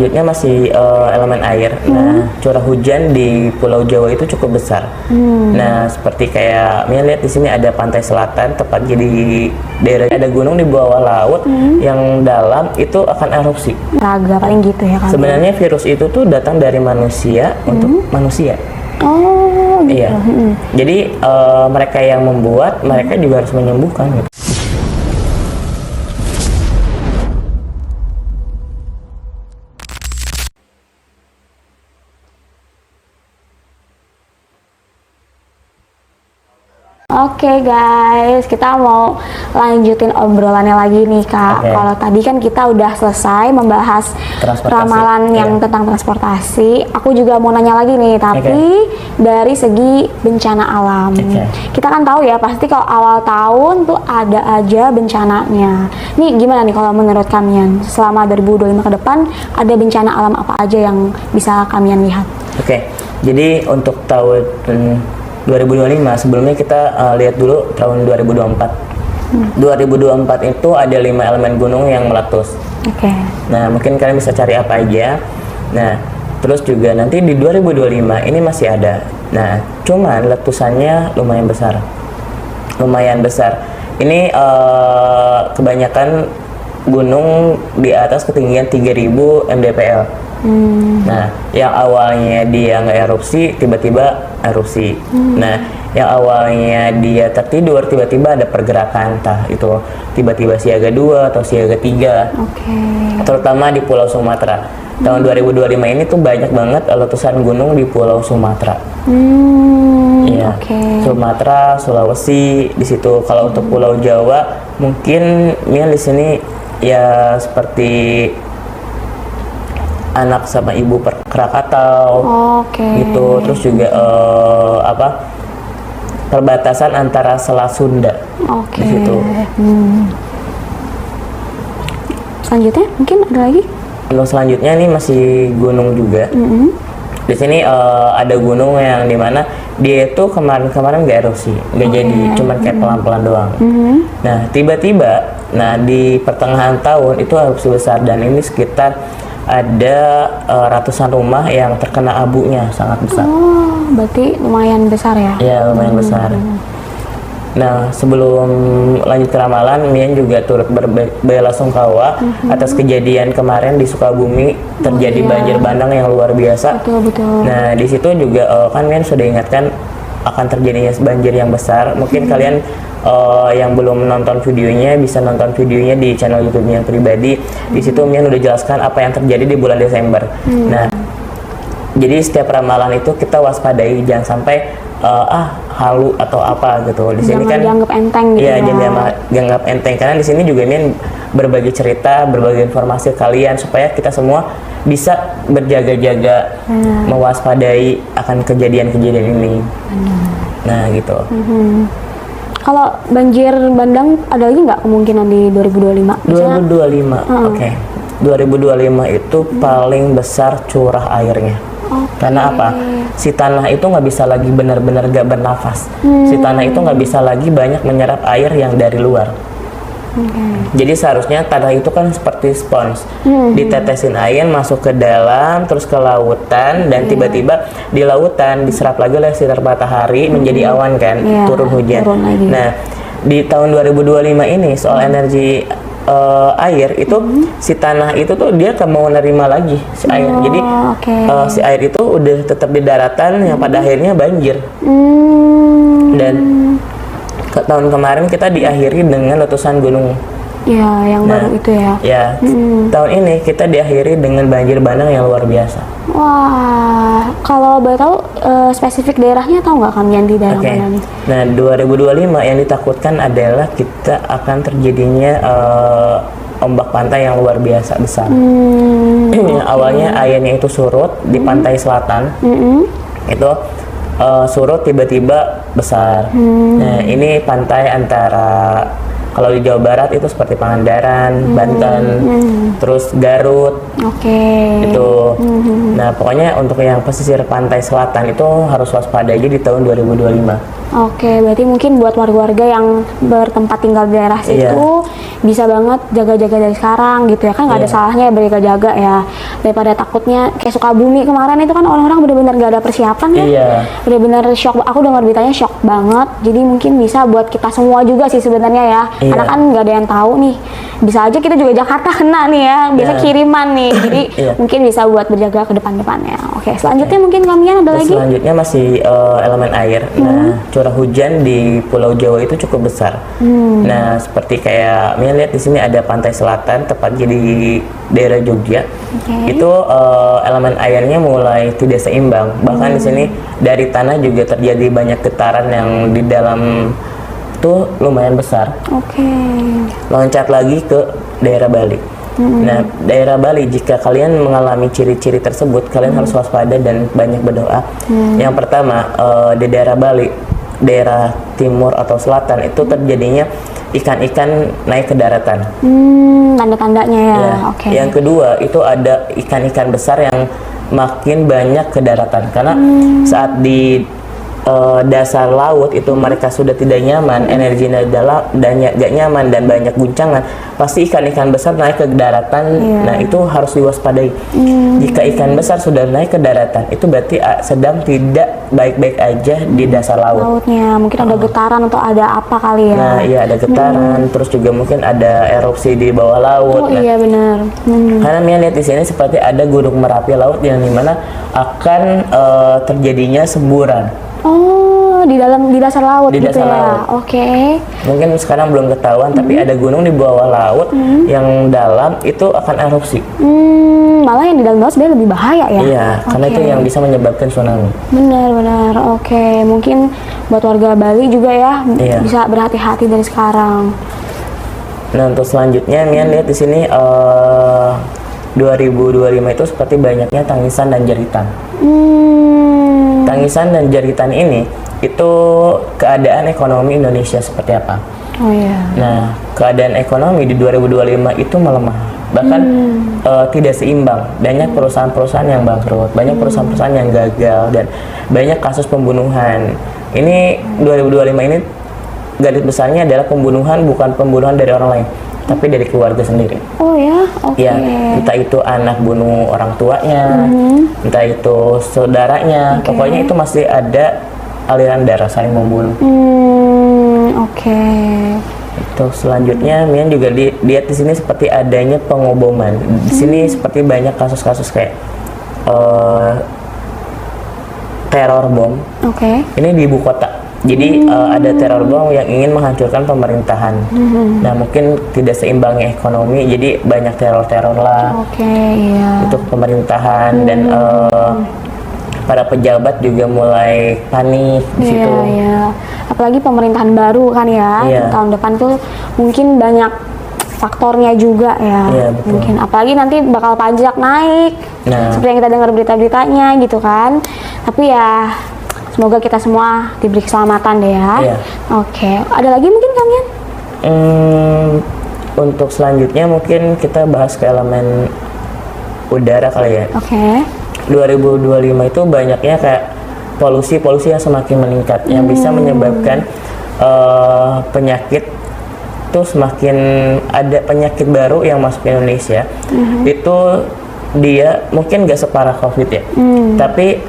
selanjutnya masih elemen air. Nah, curah hujan di Pulau Jawa itu cukup besar. Nah, seperti kayak Mia lihat di sini ada pantai selatan, tepatnya di daerah ada gunung di bawah laut yang dalam itu akan erupsi. Raga paling gitu ya kan? Sebenarnya virus itu tuh datang dari manusia untuk manusia. Oh, gitu. Iya. Jadi mereka yang membuat, mereka juga harus menyembuhkan. Gitu. Oke guys, kita mau lanjutin obrolannya lagi nih Kak. Kalau tadi kan kita udah selesai membahas ramalan yang tentang transportasi. Aku juga mau nanya lagi nih, tapi dari segi bencana alam. Kita kan tahu ya, pasti kalau awal tahun tuh ada aja bencananya. Nih gimana nih kalau menurut kalian, selama 2025 ke depan ada bencana alam apa aja yang bisa kalian lihat? Jadi untuk tahun 2025, sebelumnya kita lihat dulu tahun 2024. 2024 itu ada 5 elemen gunung yang meletus. Nah, mungkin kalian bisa cari apa aja. Nah, terus juga nanti di 2025 ini masih ada. Nah, cuman letusannya lumayan besar. Ini kebanyakan gunung di atas ketinggian 3000 mdpl. Nah, yang awalnya dia nggak erupsi, tiba-tiba erupsi. Nah, yang awalnya dia tertidur, tiba-tiba ada pergerakan, entah itu tiba-tiba siaga 2 atau siaga 3. Terutama di Pulau Sumatera. Tahun 2025 ini tuh banyak banget letusan gunung di Pulau Sumatera. Sumatera, Sulawesi di situ. Kalau untuk Pulau Jawa, mungkin Mia di sini ya seperti Anak sama Ibu Krakatau, gitu. Terus juga perbatasan antara Selat Sunda, di situ. Selanjutnya mungkin ada lagi? Gunung selanjutnya nih masih gunung juga. Di sini ada gunung yang dimana dia itu kemarin nggak erupsi, nggak jadi, cuman kayak pelan-pelan doang. Nah, tiba-tiba, di pertengahan tahun itu erupsi besar, dan ini sekitar ada ratusan rumah yang terkena abunya sangat besar. Berarti lumayan besar ya? Iya, lumayan besar. Nah, sebelum lanjut ke ramalan, Mian juga turut berbelasungkawa atas kejadian kemarin di Sukabumi, terjadi banjir bandang yang luar biasa. Betul. Nah, di situ juga kan Mian sudah ingatkan akan terjadinya banjir yang besar. Mungkin kalian yang belum nonton videonya bisa nonton videonya di channel YouTube Mian pribadi. Di situ Mian udah jelaskan apa yang terjadi di bulan Desember. Nah, jadi setiap ramalan itu kita waspadai, jangan sampai halu atau apa gitu. Di sini kan dianggap enteng gitu. Iya, jangan dianggap enteng, karena di sini juga Mian berbagi cerita, berbagi informasi ke kalian supaya kita semua bisa berjaga-jaga, mewaspadai akan kejadian-kejadian ini. Nah, gitu. Kalau banjir bandang ada lagi nggak kemungkinan di 2025? 2025, 2025 itu paling besar curah airnya. Karena apa? Si tanah itu nggak bisa lagi benar-benar gak bernafas. Si tanah itu nggak bisa lagi banyak menyerap air yang dari luar. Jadi seharusnya tanah itu kan seperti spons, ditetesin air masuk ke dalam, terus ke lautan, dan tiba-tiba di lautan diserap lagi oleh sinar matahari menjadi awan kan, turun hujan. Nah, di tahun 2025 ini soal energi air itu, si tanah itu tuh dia gak mau nerima lagi si air. Jadi si air itu udah tetap di daratan yang pada akhirnya banjir. Dan tahun kemarin kita diakhiri dengan letusan gunung. Yang baru itu ya. Tahun ini kita diakhiri dengan banjir bandang yang luar biasa. Wah, kalau boleh tahu spesifik daerahnya tahu nggak kalian di daerah mana nih? Nah, 2025 yang ditakutkan adalah kita akan terjadinya ombak pantai yang luar biasa besar. Awalnya airnya itu surut di pantai selatan, itu surut tiba-tiba besar. Nah, ini pantai antara, kalau di Jawa Barat itu seperti Pangandaran, Banten, terus Garut, itu. Nah, pokoknya untuk yang pesisir pantai selatan itu harus waspada aja di tahun 2025. Oke, berarti mungkin buat warga-warga yang bertempat tinggal di daerah situ bisa banget jaga-jaga dari sekarang gitu ya, kan nggak ada salahnya ya berjaga-jaga ya, daripada takutnya kayak Sukabumi kemarin itu kan orang-orang benar-benar nggak ada persiapan ya, benar-benar shock. Aku dengar beritanya shock banget, jadi mungkin bisa buat kita semua juga sih sebenarnya ya, karena kan nggak ada yang tahu nih, bisa aja kita juga Jakarta kena nih ya, biasa kiriman nih, jadi mungkin bisa buat berjaga ke depan-depannya. Oke, selanjutnya mungkin kalian ada lagi? Selanjutnya masih elemen air. Nah, curah hujan di Pulau Jawa itu cukup besar. Nah, seperti kayak Mia lihat di sini ada pantai selatan, tepatnya di daerah Jogja. Itu elemen airnya mulai tidak seimbang. Bahkan di sini dari tanah juga terjadi banyak getaran yang di dalam tuh lumayan besar. Loncat lagi ke daerah Bali. Nah, daerah Bali, jika kalian mengalami ciri-ciri tersebut, kalian harus waspada dan banyak berdoa. Yang pertama, di daerah Bali, daerah timur atau selatan itu terjadinya ikan-ikan naik ke daratan. Tanda-tandanya ya. Yang kedua, itu ada ikan-ikan besar yang makin banyak ke daratan karena saat di dasar laut itu mereka sudah tidak nyaman, energinya gak nyaman dan banyak guncangan, pasti ikan-ikan besar naik ke daratan. Nah, itu harus diwaspadai. Jika ikan besar sudah naik ke daratan, itu berarti sedang tidak baik-baik aja di dasar lautnya. Mungkin ada getaran atau ada apa kali ya. Nah, iya ada getaran, terus juga mungkin ada erupsi di bawah laut. Iya benar. Karena Mia lihat di sini seperti ada gunung Merapi laut yang dimana akan terjadinya semburan. Di dasar laut di gitu dasar ya. laut. Mungkin sekarang belum ketahuan, tapi ada gunung di bawah laut yang dalam itu akan erupsi. Malah yang di dalam laut sebenarnya lebih bahaya ya. Iya, karena itu yang bisa menyebabkan tsunami. Benar. Mungkin buat warga Bali juga ya bisa berhati-hati dari sekarang. Nah, untuk selanjutnya Mia lihat di sini 2025 itu seperti banyaknya tangisan dan jeritan. Tangisan dan jeritan ini itu keadaan ekonomi Indonesia seperti apa? Nah, keadaan ekonomi di 2025 itu melemah, bahkan tidak seimbang. Banyak perusahaan-perusahaan yang bangkrut, banyak perusahaan-perusahaan yang gagal, dan banyak kasus pembunuhan. Ini 2025 ini garis besarnya adalah pembunuhan, bukan pembunuhan dari orang lain, tapi dari keluarga sendiri. Ya, entah itu anak bunuh orang tuanya, entah itu saudaranya, pokoknya itu masih ada aliran darah saling membunuh. Itu selanjutnya Mian juga lihat di sini seperti adanya pengoboman. Di sini seperti banyak kasus-kasus kayak teror bom. Ini di ibu kota. Jadi ada teror bom yang ingin menghancurkan pemerintahan. Nah, mungkin tidak seimbangnya ekonomi, jadi banyak teror-teror lah untuk pemerintahan, dan para pejabat juga mulai panik di situ. Apalagi pemerintahan baru kan ya, tahun depan tuh mungkin banyak faktornya juga ya. Mungkin apalagi nanti bakal pajak naik, seperti yang kita dengar berita-beritanya gitu kan. Tapi ya semoga kita semua diberi keselamatan deh ya. Ada lagi mungkin kalian? Untuk selanjutnya mungkin kita bahas ke elemen udara kali ya. 2025 itu banyaknya kayak polusi yang semakin meningkat, yang bisa menyebabkan penyakit tuh semakin ada penyakit baru yang masuk ke Indonesia. Itu dia mungkin gak separah COVID ya, tapi